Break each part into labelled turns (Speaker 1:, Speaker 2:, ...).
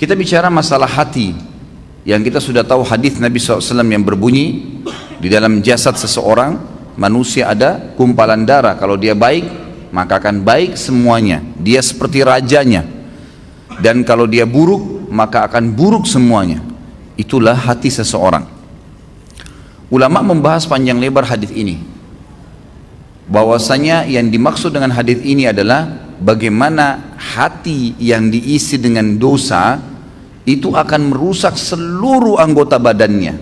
Speaker 1: Kita bicara masalah hati, yang kita sudah tahu hadis Nabi SAW yang berbunyi, di dalam jasad seseorang manusia ada gumpalan darah. Kalau dia baik, maka akan baik semuanya, dia seperti rajanya. Dan kalau dia buruk, maka akan buruk semuanya. Itulah hati seseorang. Ulama membahas panjang lebar hadis ini, bahwasanya yang dimaksud dengan hadis ini adalah bagaimana hati yang diisi dengan dosa itu akan merusak seluruh anggota badannya,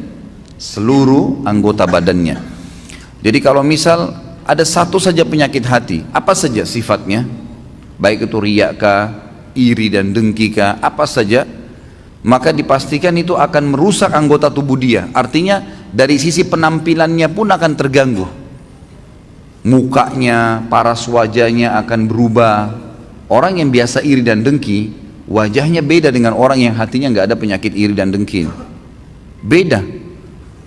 Speaker 1: seluruh anggota badannya. Jadi kalau misal ada satu saja penyakit hati, apa saja sifatnya, baik itu riya kah, iri dan dengki kah, apa saja, maka dipastikan itu akan merusak anggota tubuh dia. Artinya dari sisi penampilannya pun akan terganggu, mukanya, paras wajahnya akan berubah. Orang yang biasa iri dan dengki, wajahnya beda dengan orang yang hatinya nggak ada penyakit iri dan dengki. Beda.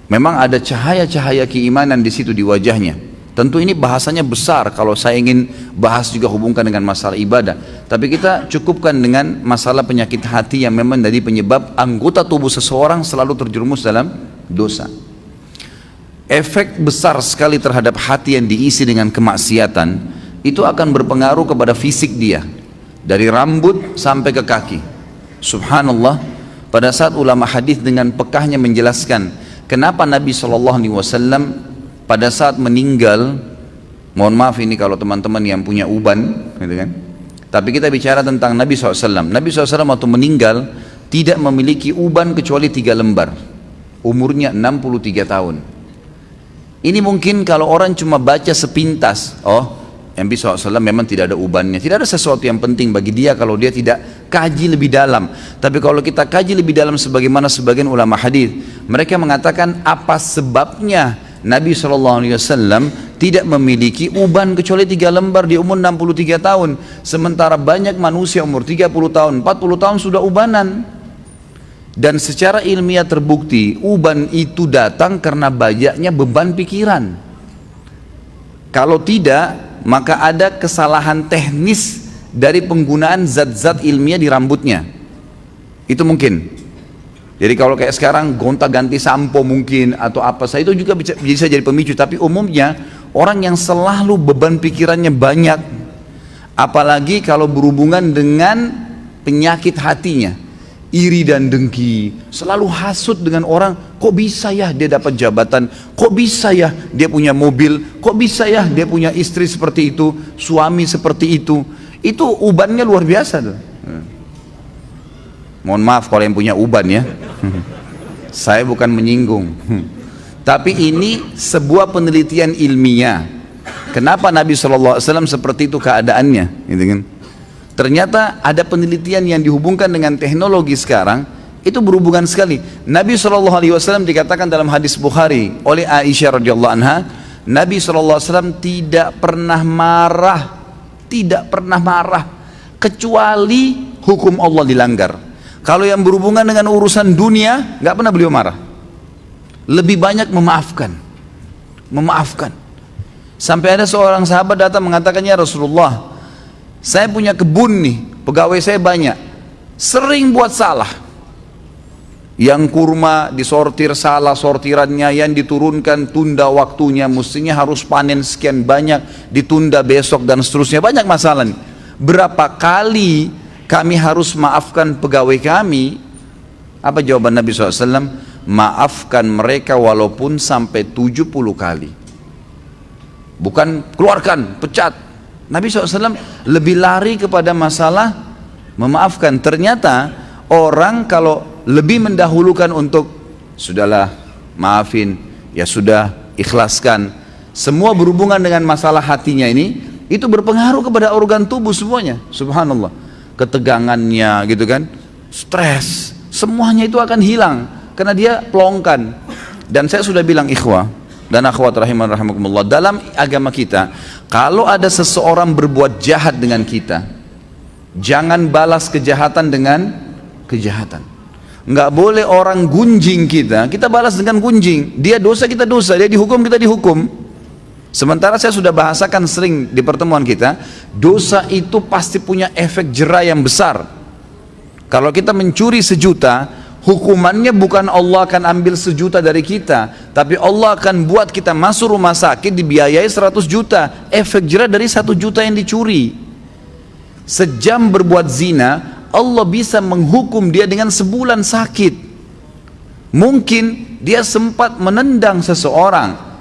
Speaker 1: Memang ada cahaya-cahaya keimanan di situ di wajahnya. Tentu ini bahasanya besar kalau saya ingin bahas juga hubungkan dengan masalah ibadah. Tapi kita cukupkan dengan masalah penyakit hati yang memang dari penyebab anggota tubuh seseorang selalu terjerumus dalam dosa. Efek besar sekali terhadap hati yang diisi dengan kemaksiatan itu akan berpengaruh kepada fisik dia, dari rambut sampai ke kaki. Subhanallah, pada saat ulama hadis dengan pekahnya menjelaskan kenapa Nabi SAW pada saat meninggal, mohon maaf ini kalau teman-teman yang punya uban, gitu kan? Tapi kita bicara tentang Nabi SAW. Nabi SAW waktu meninggal tidak memiliki uban kecuali 3 lembar. Umurnya 63 tahun. Ini mungkin kalau orang cuma baca sepintas, oh Nabi SAW memang tidak ada ubannya, tidak ada sesuatu yang penting bagi dia kalau dia tidak kaji lebih dalam. Tapi kalau kita kaji lebih dalam sebagaimana sebagian ulama hadis, mereka mengatakan apa sebabnya Nabi SAW tidak memiliki uban kecuali 3 lembar di umur 63 tahun. Sementara banyak manusia umur 30 tahun, 40 tahun sudah ubanan. Dan secara ilmiah terbukti uban itu datang karena banyaknya beban pikiran. Kalau tidak, maka ada kesalahan teknis dari penggunaan zat-zat ilmiah di rambutnya. Itu mungkin. Jadi kalau kayak sekarang gonta-ganti sampo mungkin atau apa saja itu juga bisa jadi pemicu. Tapi umumnya orang yang selalu beban pikirannya banyak, apalagi kalau berhubungan dengan penyakit hatinya, iri dan dengki, selalu hasut dengan orang, kok bisa ya dia dapat jabatan, kok bisa ya dia punya mobil, kok bisa ya dia punya istri seperti itu, suami seperti itu ubannya luar biasa tuh. Mohon maaf kalau yang punya uban ya, saya bukan menyinggung, tapi ini sebuah penelitian ilmiah. Kenapa Nabi SAW seperti itu keadaannya, gitu kan? Ternyata ada penelitian yang dihubungkan dengan teknologi sekarang, itu berhubungan sekali. Nabi SAW dikatakan dalam hadis Bukhari oleh Aisyah radhiyallahu anha, Nabi SAW tidak pernah marah, kecuali hukum Allah dilanggar. Kalau yang berhubungan dengan urusan dunia, nggak pernah beliau marah. Lebih banyak memaafkan. Sampai ada seorang sahabat datang mengatakannya, Rasulullah, saya punya kebun nih, pegawai saya banyak, sering buat salah. Yang kurma disortir salah sortirannya, yang diturunkan tunda waktunya, mestinya harus panen sekian banyak, ditunda besok dan seterusnya, banyak masalah nih. Berapa kali kami harus maafkan pegawai kami? Apa jawaban Nabi SAW? Maafkan mereka walaupun sampai 70 kali. Bukan keluarkan, pecat. Nabi SAW lebih lari kepada masalah memaafkan. Ternyata orang kalau lebih mendahulukan untuk sudahlah maafin, ya sudah ikhlaskan, semua berhubungan dengan masalah hatinya ini, itu berpengaruh kepada organ tubuh semuanya. Subhanallah, ketegangannya gitu kan, stres, semuanya itu akan hilang karena dia pelongkan. Dan saya sudah bilang ikhwah dan akhwat rahimakumullah, dalam agama kita kalau ada seseorang berbuat jahat dengan kita, jangan balas kejahatan dengan kejahatan. Nggak boleh orang gunjing kita balas dengan gunjing. Dia dosa, kita dosa. Dia dihukum, kita dihukum. Sementara saya sudah bahasakan sering di pertemuan kita, dosa itu pasti punya efek jera yang besar. Kalau kita mencuri 1.000.000, hukumannya bukan Allah akan ambil 1.000.000 dari kita, tapi Allah akan buat kita masuk rumah sakit dibiayai 100 juta. Efek jerah dari 1 juta yang dicuri. Sejam berbuat zina, Allah bisa menghukum dia dengan sebulan sakit. Mungkin dia sempat menendang seseorang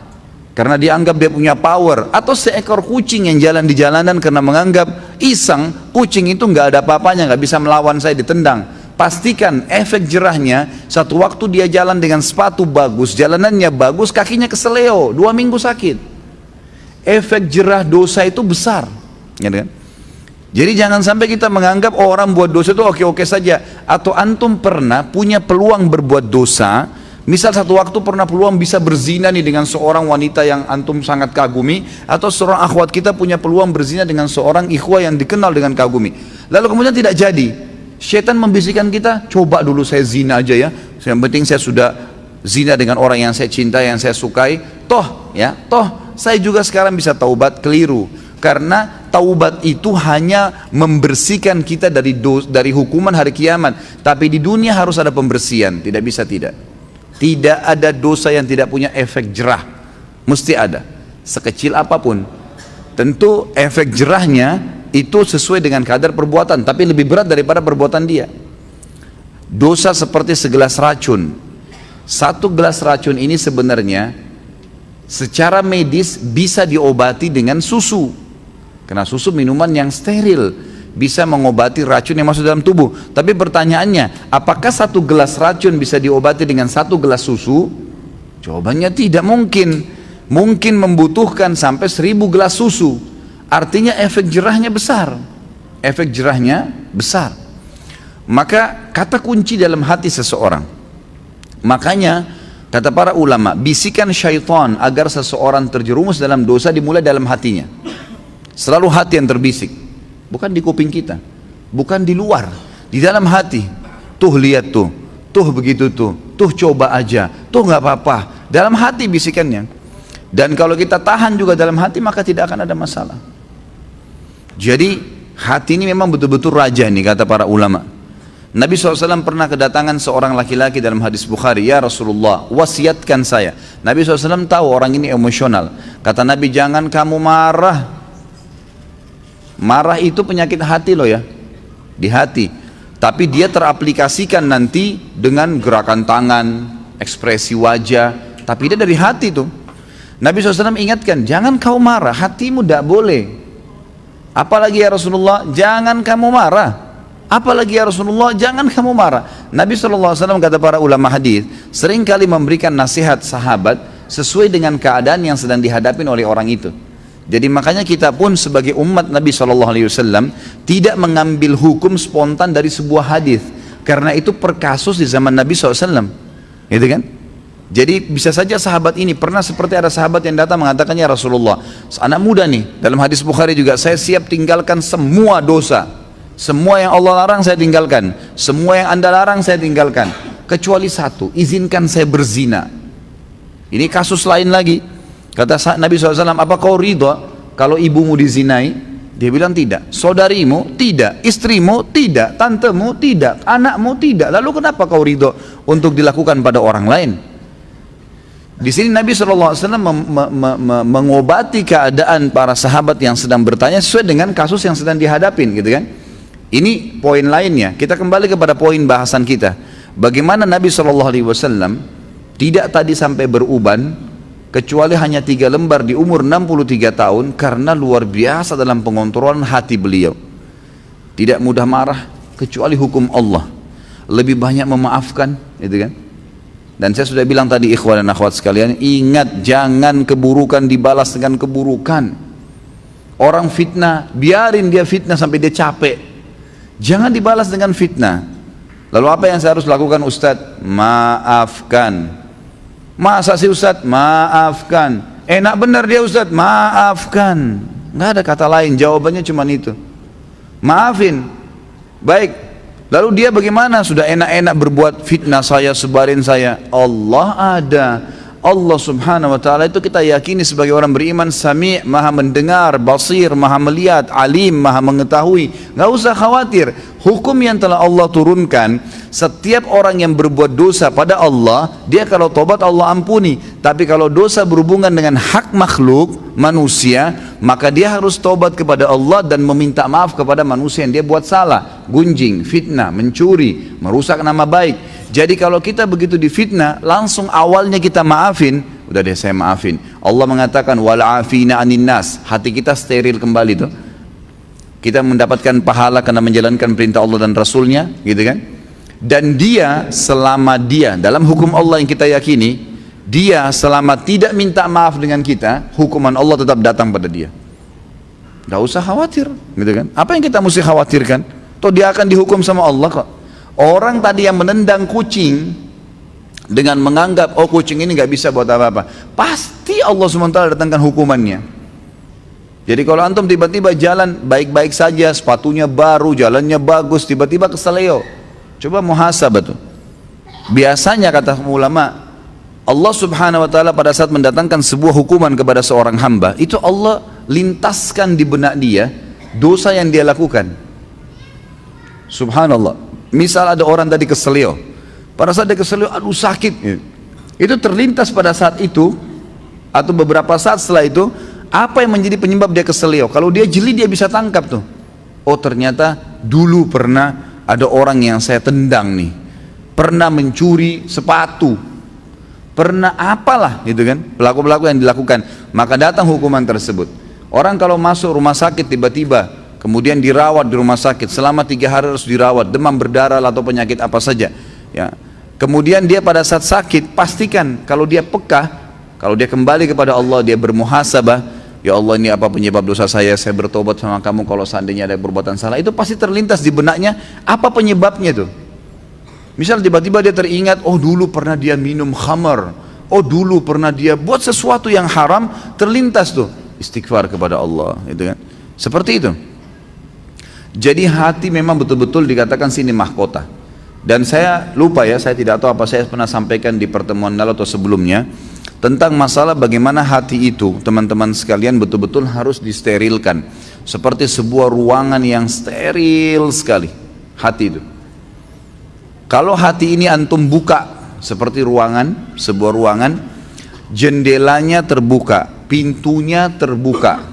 Speaker 1: karena dianggap dia punya power, atau seekor kucing yang jalan di jalanan karena menganggap iseng, kucing itu nggak ada apa-apanya, nggak bisa melawan saya, ditendang. Pastikan efek jerahnya, satu waktu dia jalan dengan sepatu bagus, jalanannya bagus, kakinya keseleo, 2 minggu sakit. Efek jerah dosa itu besar, gitu kan? Jadi jangan sampai kita menganggap orang buat dosa itu oke-oke saja. Atau antum pernah punya peluang berbuat dosa, misal satu waktu pernah peluang bisa berzina nih dengan seorang wanita yang antum sangat kagumi, atau seorang akhwat kita punya peluang berzina dengan seorang ikhwah yang dikenal dengan kagumi, lalu kemudian tidak jadi. Syaitan membisikkan kita, coba dulu saya zina aja ya, yang penting saya sudah zina dengan orang yang saya cintai, yang saya sukai, toh saya juga sekarang bisa taubat. Keliru, karena taubat itu hanya membersihkan kita dari hukuman hari kiamat, tapi di dunia harus ada pembersihan. Tidak bisa tidak ada dosa yang tidak punya efek jerah, mesti ada, sekecil apapun. Tentu efek jerahnya itu sesuai dengan kadar perbuatan, tapi lebih berat daripada perbuatan dia. Dosa seperti segelas racun. 1 gelas racun ini sebenarnya secara medis bisa diobati dengan susu, karena susu minuman yang steril bisa mengobati racun yang masuk dalam tubuh. Tapi pertanyaannya, apakah 1 gelas racun bisa diobati dengan 1 gelas susu? Jawabannya tidak mungkin. Mungkin membutuhkan sampai 1000 gelas susu. Artinya efek jerahnya besar. Efek jerahnya besar. Maka kata kunci dalam hati seseorang. Makanya kata para ulama, bisikan syaitan agar seseorang terjerumus dalam dosa dimulai dalam hatinya. Selalu hati yang terbisik, bukan di kuping kita, bukan di luar, di dalam hati. Tuh lihat tuh begitu tuh coba aja, tuh nggak apa-apa. Dalam hati bisikannya. Dan kalau kita tahan juga dalam hati, maka tidak akan ada masalah. Jadi hati ini memang betul-betul raja nih, kata para ulama. Nabi SAW pernah kedatangan seorang laki-laki dalam hadis Bukhari, ya Rasulullah, wasiatkan saya. Nabi SAW tahu orang ini emosional. Kata Nabi, jangan kamu marah. Marah itu penyakit hati loh ya, di hati. Tapi dia teraplikasikan nanti dengan gerakan tangan, ekspresi wajah, tapi dia dari hati tuh. Nabi SAW ingatkan, jangan kau marah, hatimu tidak boleh. Apalagi ya Rasulullah, jangan kamu marah. Apalagi ya Rasulullah, jangan kamu marah. Nabi SAW, kata para ulama hadis, seringkali memberikan nasihat sahabat sesuai dengan keadaan yang sedang dihadapi oleh orang itu. Jadi makanya kita pun sebagai umat Nabi SAW tidak mengambil hukum spontan dari sebuah hadis, karena itu per kasus di zaman Nabi SAW, gitu kan? Jadi bisa saja sahabat ini pernah seperti ada sahabat yang datang mengatakan, ya Rasulullah, anak muda nih, dalam hadis Bukhari juga, saya siap tinggalkan semua dosa, semua yang Allah larang saya tinggalkan, semua yang Anda larang saya tinggalkan, kecuali satu, izinkan saya berzina. Ini kasus lain lagi. Kata Nabi SAW, apa kau ridha kalau ibumu dizinai? Dia bilang tidak. Saudarimu? Tidak. Istrimu? Tidak. Tantemu? Tidak. Anakmu? Tidak. Lalu kenapa kau ridha untuk dilakukan pada orang lain? Di sini Nabi SAW mengobati keadaan para sahabat yang sedang bertanya sesuai dengan kasus yang sedang dihadapin, gitu kan? Ini poin lainnya. Kita kembali kepada poin bahasan kita. Bagaimana Nabi SAW tidak tadi sampai beruban, kecuali hanya 3 lembar di umur 63 tahun, karena luar biasa dalam pengontrolan hati beliau. Tidak mudah marah, kecuali hukum Allah. Lebih banyak memaafkan, gitu kan? Dan saya sudah bilang tadi, ikhwan dan akhwat sekalian, ingat, jangan keburukan dibalas dengan keburukan. Orang fitnah, biarin dia fitnah sampai dia capek. Jangan dibalas dengan fitnah. Lalu apa yang saya harus lakukan, Ustadz? Maafkan. Masa sih Ustadz? Maafkan. Enak benar dia Ustadz? Maafkan. Nggak ada kata lain, jawabannya cuma itu. Maafin. Baik. Lalu dia bagaimana? Sudah enak-enak berbuat fitnah saya, sebarin saya. Allah ada. Allah subhanahu wa ta'ala itu kita yakini sebagai orang beriman, Sami', maha mendengar, basir, maha melihat, alim, maha mengetahui. Nggak usah khawatir. Hukum yang telah Allah turunkan, setiap orang yang berbuat dosa pada Allah, dia kalau tobat Allah ampuni. Tapi kalau dosa berhubungan dengan hak makhluk, manusia, maka dia harus tobat kepada Allah dan meminta maaf kepada manusia yang dia buat salah. Gunjing, fitnah, mencuri, merusak nama baik. Jadi kalau kita begitu difitnah, langsung awalnya kita maafin, udah deh saya maafin. Allah mengatakan, wal afina anin nas, hati kita steril kembali tuh. Kita mendapatkan pahala karena menjalankan perintah Allah dan Rasulnya, gitu kan? Dan dia selama dia dalam hukum Allah yang kita yakini, dia selama tidak minta maaf dengan kita, hukuman Allah tetap datang pada dia. Gak usah khawatir, gitu kan? Apa yang kita mesti khawatirkan? Toh dia akan dihukum sama Allah kok. Orang tadi yang menendang kucing dengan menganggap oh kucing ini gak bisa buat apa-apa, pasti Allah SWT datangkan hukumannya. Jadi kalau antum tiba-tiba jalan baik-baik saja, sepatunya baru, jalannya bagus, tiba-tiba keseleo, coba muhasabah tuh. Biasanya kata ulama, Allah Subhanahu wa taala pada saat mendatangkan sebuah hukuman kepada seorang hamba, itu Allah lintaskan di benak dia dosa yang dia lakukan. Subhanallah. Misal ada orang tadi keseleo, pada saat dia keseleo, aduh sakit, itu terlintas pada saat itu atau beberapa saat setelah itu, apa yang menjadi penyebab dia keseleo? Kalau dia jeli dia bisa tangkap tuh. Oh ternyata dulu pernah ada orang yang saya tendang nih, pernah mencuri sepatu, pernah apalah gitu kan, pelaku-pelaku yang dilakukan. Maka datang hukuman tersebut. Orang kalau masuk rumah sakit tiba-tiba, kemudian dirawat di rumah sakit selama 3 hari harus dirawat, demam berdarah atau penyakit apa saja. Ya. Kemudian dia pada saat sakit pastikan kalau dia peka, kalau dia kembali kepada Allah, dia bermuhasabah. Ya Allah, ini apa penyebab dosa saya bertobat sama kamu kalau seandainya ada perbuatan salah. Itu pasti terlintas di benaknya apa penyebabnya tuh. Misal tiba-tiba dia teringat, oh dulu pernah dia minum khamar, oh dulu pernah dia buat sesuatu yang haram, terlintas tuh istighfar kepada Allah, gitu kan. Seperti itu. Jadi hati memang betul-betul dikatakan sini mahkota. Dan saya lupa ya, saya tidak tahu apa saya pernah sampaikan di pertemuan lalu atau sebelumnya tentang masalah bagaimana hati itu, teman-teman sekalian, betul-betul harus disterilkan seperti sebuah ruangan yang steril sekali. Hati itu, kalau hati ini antum buka seperti ruangan, sebuah ruangan, jendelanya terbuka, pintunya terbuka,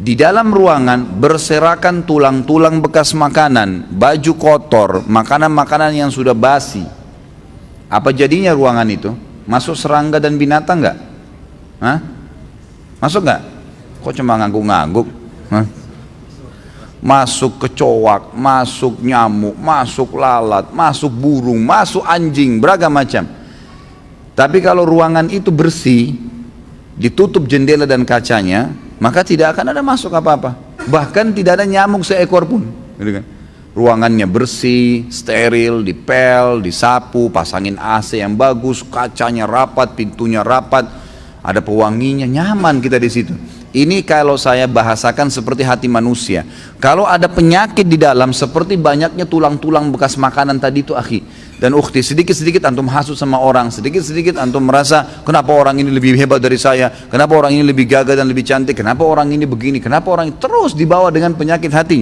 Speaker 1: di dalam ruangan berserakan tulang-tulang bekas makanan, baju kotor, makanan-makanan yang sudah basi. Apa jadinya ruangan itu? Masuk serangga dan binatang nggak? Hah? Masuk nggak? Kok cuma ngangguk-ngangguk? Masuk kecoak, masuk nyamuk, masuk lalat, masuk burung, masuk anjing, beragam macam. Tapi kalau ruangan itu bersih, ditutup jendela dan kacanya, maka tidak akan ada masuk apa-apa. Bahkan tidak ada nyamuk seekor pun, gitu kan? Ruangannya bersih, steril, dipel, disapu, pasangin AC yang bagus, kacanya rapat, pintunya rapat, ada pewanginya, nyaman kita di situ. Ini kalau saya bahasakan seperti hati manusia. Kalau ada penyakit di dalam seperti banyaknya tulang-tulang bekas makanan tadi itu akhi dan ukhti, sedikit-sedikit antum hasut sama orang, sedikit-sedikit antum merasa kenapa orang ini lebih hebat dari saya, kenapa orang ini lebih gagah dan lebih cantik, kenapa orang ini begini, kenapa orang ini, terus dibawa dengan penyakit hati.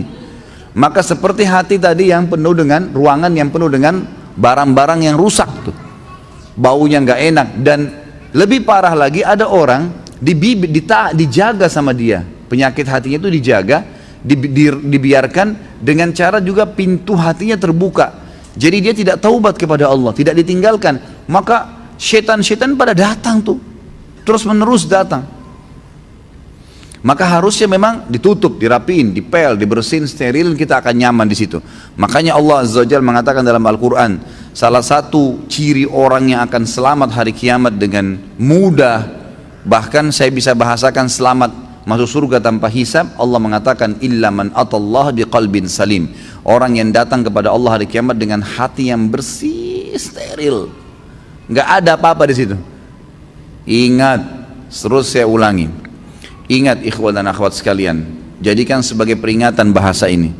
Speaker 1: Maka seperti hati tadi yang penuh dengan ruangan yang penuh dengan barang-barang yang rusak tuh, baunya nggak enak. Dan lebih parah lagi, ada orang dijaga sama dia, penyakit hatinya itu dijaga, dibiarkan dengan cara juga pintu hatinya terbuka. Jadi dia tidak taubat kepada Allah, tidak ditinggalkan, maka setan-setan pada datang tuh, terus menerus datang. Maka harusnya memang ditutup, dirapiin, dipel, dibersihin, steril, kita akan nyaman di situ. Makanya Allah Azza wa Jalla mengatakan dalam Al-Quran, salah satu ciri orang yang akan selamat hari kiamat dengan mudah, bahkan saya bisa bahasakan selamat masuk surga tanpa hisab, Allah mengatakan illa man atallah biqalbin salim, orang yang datang kepada Allah hari kiamat dengan hati yang bersih, steril, nggak ada apa-apa di situ. Ingat, terus saya ulangi, ingat ikhwan dan akhwat sekalian, jadikan sebagai peringatan bahasa ini.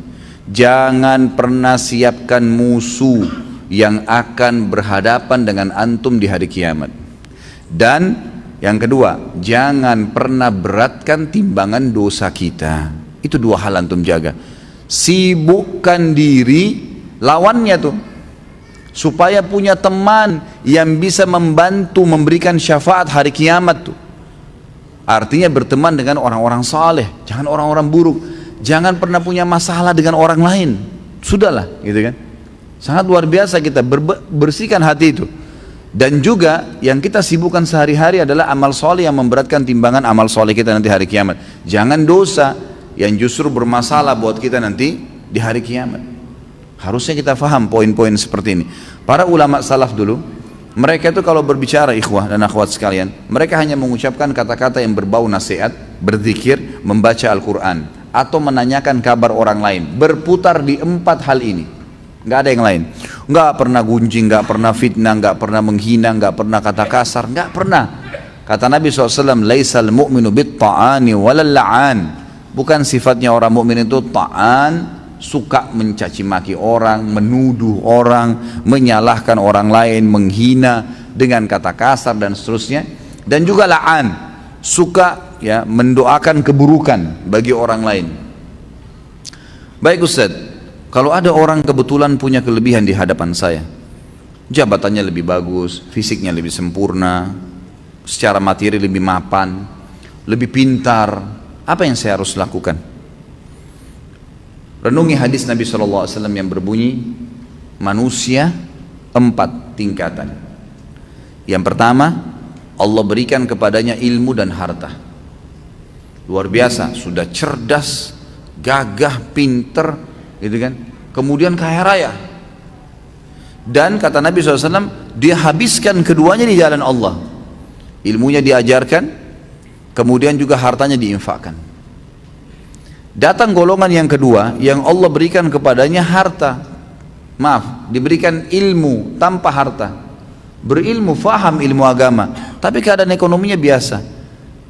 Speaker 1: Jangan pernah siapkan musuh yang akan berhadapan dengan antum di hari kiamat. Dan yang kedua, jangan pernah beratkan timbangan dosa kita. Itu dua hal antum jaga. Sibukkan diri lawannya tuh, supaya punya teman yang bisa membantu memberikan syafaat hari kiamat tuh. Artinya berteman dengan orang-orang saleh, jangan orang-orang buruk. Jangan pernah punya masalah dengan orang lain. Sudahlah, gitu kan. Sangat luar biasa kita bersihkan hati itu. Dan juga yang kita sibukkan sehari-hari adalah amal soleh yang memberatkan timbangan amal soleh kita nanti hari kiamat. Jangan dosa yang justru bermasalah buat kita nanti di hari kiamat. Harusnya kita faham poin-poin seperti ini. Para ulama salaf dulu, mereka itu kalau berbicara ikhwah dan akhwat sekalian, mereka hanya mengucapkan kata-kata yang berbau nasihat, berzikir, membaca Al-Quran, atau menanyakan kabar orang lain. Berputar di 4 hal ini, nggak ada yang lain. Nggak pernah gunjing, nggak pernah fitnah, nggak pernah menghina, nggak pernah kata kasar, nggak pernah. Kata Nabi SAW, laisal mu'minu bit-ta'ani walal la'an. Bukan sifatnya orang mukmin itu ta'an, suka mencaci maki orang, menuduh orang, menyalahkan orang lain, menghina dengan kata kasar dan seterusnya. Dan juga la'an, suka ya mendoakan keburukan bagi orang lain. Baik Ustaz, kalau ada orang kebetulan punya kelebihan di hadapan saya, jabatannya lebih bagus, fisiknya lebih sempurna, secara materi lebih mapan, lebih pintar, apa yang saya harus lakukan? Renungi hadis Nabi SAW yang berbunyi, manusia 4 tingkatan. Yang pertama, Allah berikan kepadanya ilmu dan harta. Luar biasa, sudah cerdas, gagah, pinter, gitu kan. Kemudian kaya raya. Dan kata Nabi SAW, dia habiskan keduanya di jalan Allah. Ilmunya diajarkan, kemudian juga hartanya diinfakkan. Datang golongan yang kedua yang Allah berikan kepadanya harta, diberikan ilmu tanpa harta, berilmu, faham ilmu agama, tapi keadaan ekonominya biasa.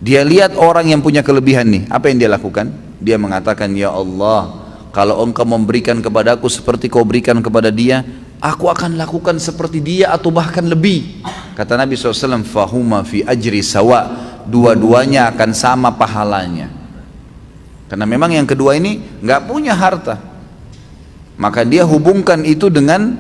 Speaker 1: Dia lihat orang yang punya kelebihan nih, apa yang dia lakukan? Dia mengatakan, ya Allah, kalau engkau memberikan kepadaku seperti kau berikan kepada dia, aku akan lakukan seperti dia atau bahkan lebih. Kata Nabi SAW, fahuma fi ajri sawa, dua-duanya akan sama pahalanya. Karena memang yang kedua ini nggak punya harta, maka dia hubungkan itu dengan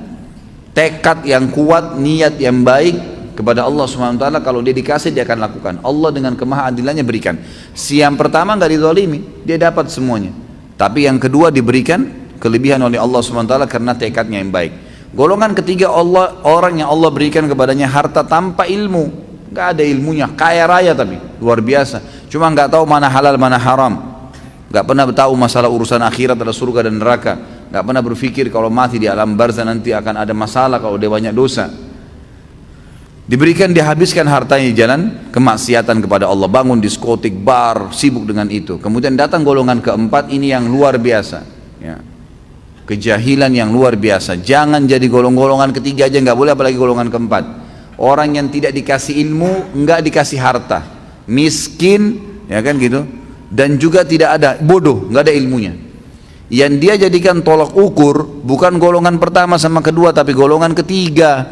Speaker 1: tekad yang kuat, niat yang baik kepada Allah SWT. Kalau dia dikasih, dia akan lakukan. Allah dengan kemahaadilannya berikan. Si yang pertama nggak dizalimi, dia dapat semuanya. Tapi yang kedua diberikan kelebihan oleh Allah SWT karena tekadnya yang baik. Golongan ketiga, orang yang Allah berikan kepadanya harta tanpa ilmu, nggak ada ilmunya, kaya raya tapi luar biasa, cuma nggak tahu mana halal mana haram. Gak pernah tahu masalah urusan akhirat, ada surga dan neraka. Gak pernah berpikir kalau mati di alam barzah nanti akan ada masalah kalau dia banyak dosa. Diberikan, dihabiskan hartanya di jalan kemaksiatan kepada Allah, bangun diskotik, bar, sibuk dengan itu. Kemudian datang golongan keempat, ini yang luar biasa ya. Kejahilan yang luar biasa. Jangan jadi golongan ketiga aja, gak boleh, apalagi golongan keempat. Orang yang tidak dikasih ilmu, gak dikasih harta, miskin, ya kan gitu. Dan juga tidak ada, bodoh, nggak ada ilmunya. Yang dia jadikan tolak ukur bukan golongan pertama sama kedua, tapi golongan ketiga.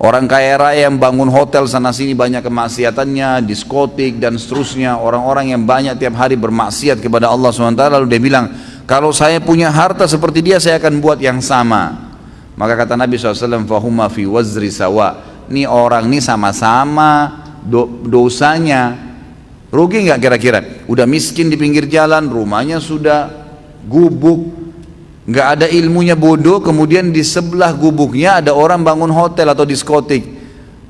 Speaker 1: Orang kaya raya yang bangun hotel sana sini banyak kemaksiatannya, diskotik dan seterusnya. Orang-orang yang banyak tiap hari bermaksiat kepada Allah SWT, lalu dia bilang, kalau saya punya harta seperti dia, saya akan buat yang sama. Maka kata Nabi SAW, fahuma fi wazri sawa. Ini orang ini sama-sama dosanya. Rugi nggak kira-kira? Udah miskin di pinggir jalan, rumahnya sudah gubuk, nggak ada ilmunya, bodoh. Kemudian di sebelah gubuknya ada orang bangun hotel atau diskotik,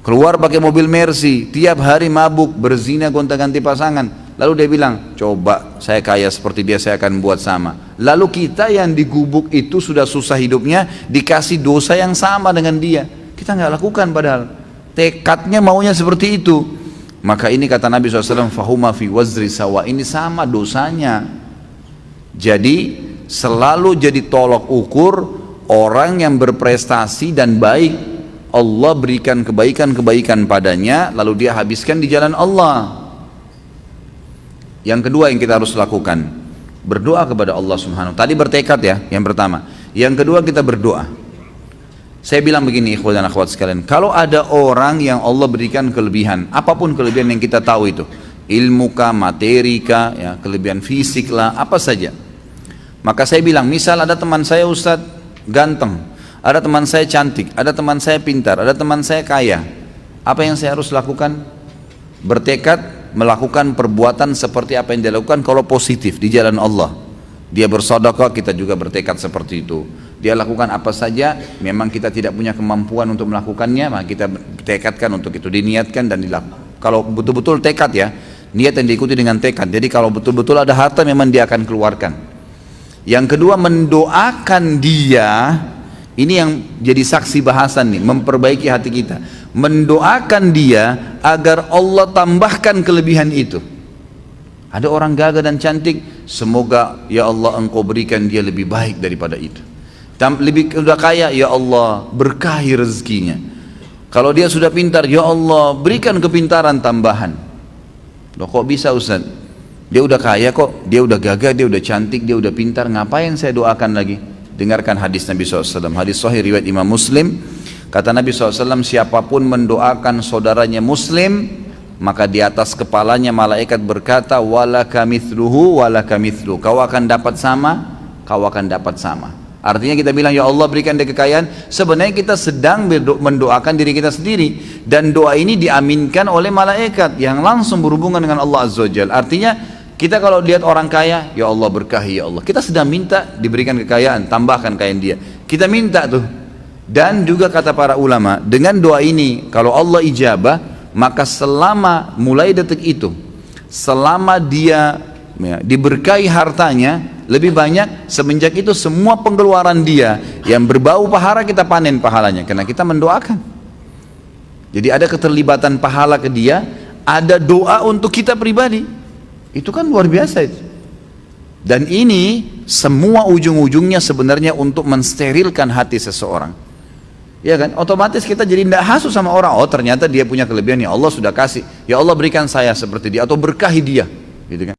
Speaker 1: keluar pakai mobil Mercy, tiap hari mabuk, berzina, gonta-ganti pasangan. Lalu dia bilang, coba saya kaya seperti dia, saya akan buat sama. Lalu kita yang di gubuk itu sudah susah hidupnya, dikasih dosa yang sama dengan dia, kita nggak lakukan, padahal tekadnya maunya seperti itu. Maka ini kata Nabi SAW, fahuma fi wazri sawa, ini sama dosanya. Jadi selalu jadi tolok ukur orang yang berprestasi dan baik. Allah berikan kebaikan-kebaikan padanya, lalu dia habiskan di jalan Allah. Yang kedua yang kita harus lakukan, berdoa kepada Allah Subhanahu. Tadi bertekad ya, yang pertama. Yang kedua kita berdoa. Saya bilang begini ikhwan dan akhwat sekalian, kalau ada orang yang Allah berikan kelebihan, apapun kelebihan yang kita tahu itu, ilmu kah, materi kah, ya, kelebihan fisik lah, apa saja. Maka saya bilang, misal ada teman saya Ustadz ganteng, ada teman saya cantik, ada teman saya pintar, ada teman saya kaya. Apa yang saya harus lakukan? Bertekad melakukan perbuatan seperti apa yang dia lakukan kalau positif di jalan Allah. Dia bersedekah, kita juga bertekad seperti itu. Dia lakukan apa saja, memang kita tidak punya kemampuan untuk melakukannya, maka kita tekadkan untuk itu, diniatkan dan dilakukan. Kalau betul-betul tekad ya, niat yang diikuti dengan tekad. Jadi kalau betul-betul ada harta memang dia akan keluarkan. Yang kedua, mendoakan dia. Ini yang jadi saksi bahasan nih, memperbaiki hati kita. Mendoakan dia agar Allah tambahkan kelebihan itu. Ada orang gagah dan cantik, semoga ya Allah engkau berikan dia lebih baik daripada itu. Lebih sudah kaya, ya Allah berkahi rezekinya. Kalau dia sudah pintar, ya Allah berikan kepintaran tambahan. Loh kok bisa Ustaz? Dia udah kaya kok, dia udah gagah, dia udah cantik, dia udah pintar, ngapain saya doakan lagi? Dengarkan hadis Nabi SAW, hadis sahih riwayat Imam Muslim. Kata Nabi SAW, siapapun mendoakan saudaranya Muslim, maka di atas kepalanya malaikat berkata, walaka mithluhu walaka mithlu. Kau akan dapat sama, kau akan dapat sama. Artinya kita bilang, ya Allah berikan dia kekayaan, sebenarnya kita sedang mendoakan diri kita sendiri. Dan doa ini diaminkan oleh malaikat yang langsung berhubungan dengan Allah Azza wa Jalla. Artinya kita kalau lihat orang kaya, ya Allah berkahi ya Allah, kita sedang minta diberikan kekayaan, tambahkan kekayaan dia. Kita minta tuh. Dan juga kata para ulama, dengan doa ini kalau Allah ijabah, maka selama mulai detik itu, selama dia ya, diberkahi hartanya lebih banyak, semenjak itu semua pengeluaran dia yang berbau pahala kita panen pahalanya, karena kita mendoakan. Jadi ada keterlibatan pahala ke dia, ada doa untuk kita pribadi. Itu kan luar biasa itu. Dan ini semua ujung-ujungnya sebenarnya untuk mensterilkan hati seseorang. Ya kan? Otomatis kita jadi tidak hasu sama orang. Oh ternyata dia punya kelebihan, ya Allah sudah kasih. Ya Allah berikan saya seperti dia, atau berkahi dia. Gitu kan?